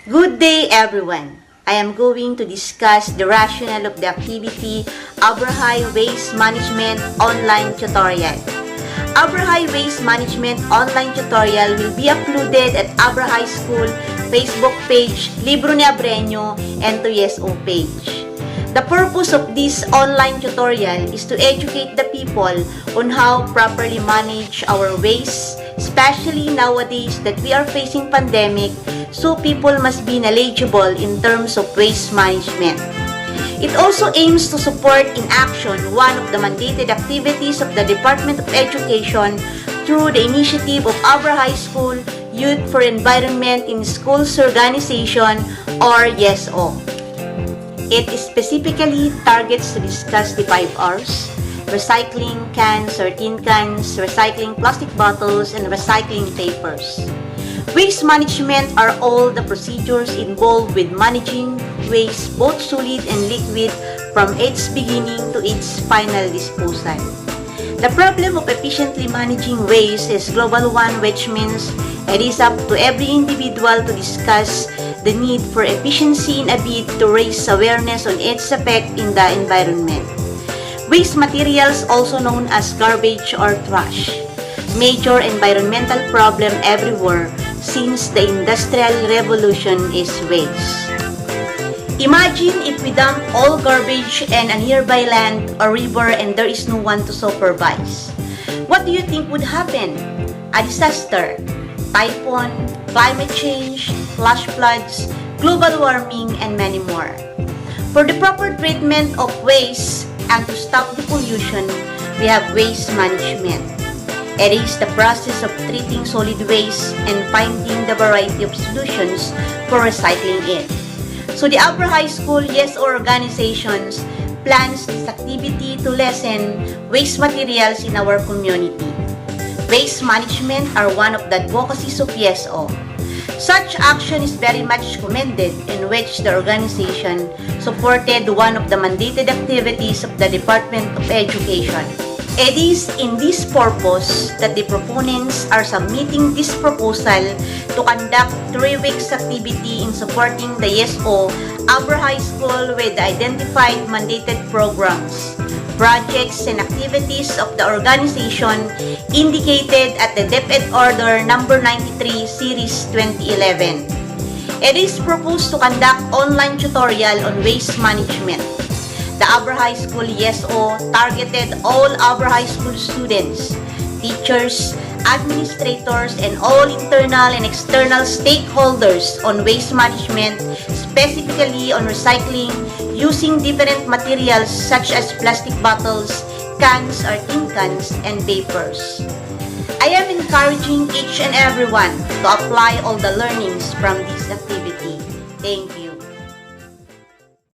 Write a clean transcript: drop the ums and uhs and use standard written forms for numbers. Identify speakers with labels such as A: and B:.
A: Good day, everyone. I am going to discuss the rationale of the activity Abrahay Waste Management Online Tutorial. Abrahay Waste Management Online Tutorial will be uploaded at Abrahay School Facebook page, Libro ni Abreño, and to YesO page. The purpose of this online tutorial is to educate the people on how properly manage our waste, especially nowadays that we are facing pandemic, so people must be knowledgeable in terms of waste management. It also aims to support in action one of the mandated activities of the Department of Education through the initiative of Abrahay School Youth for Environment in Schools Organization or YesO. It specifically targets to discuss the 5 R's: recycling cans or tin cans, recycling plastic bottles, and recycling papers. Waste management are all the procedures involved with managing waste, both solid and liquid, from its beginning to its final disposal. The problem of efficiently managing waste is global one, which means it is up to every individual to discuss the need for efficiency in a bid to raise awareness on its effect in the environment. Waste materials, also known as garbage or trash, major environmental problem everywhere since the Industrial Revolution is waste. Imagine if we dump all garbage in a nearby land or river and there is no one to supervise. What do you think would happen? A disaster, typhoon, climate change, flash floods, global warming, and many more. For the proper treatment of waste and to stop the pollution, we have waste management. It is the process of treating solid waste and finding the variety of solutions for recycling it. So the Abrahay School YesO organizations plans this activity to lessen waste materials in our community. Waste management are one of the advocacies of YesO. Such action is very much commended, in which the organization supported one of the mandated activities of the Department of Education. It is in this purpose that the proponents are submitting this proposal to conduct 3 weeks activity in supporting the YesO Abrahay School with identified mandated programs, projects, and activities of the organization indicated at the DepEd Order No. 93 Series 2011. It is proposed to conduct online tutorial on waste management. The Abrahay School YesO targeted all Abrahay School students, teachers, administrators, and all internal and external stakeholders on waste management, specifically on recycling using different materials such as plastic bottles, cans or tin cans, and papers. I am encouraging each and everyone to apply all the learnings from this activity. Thank you.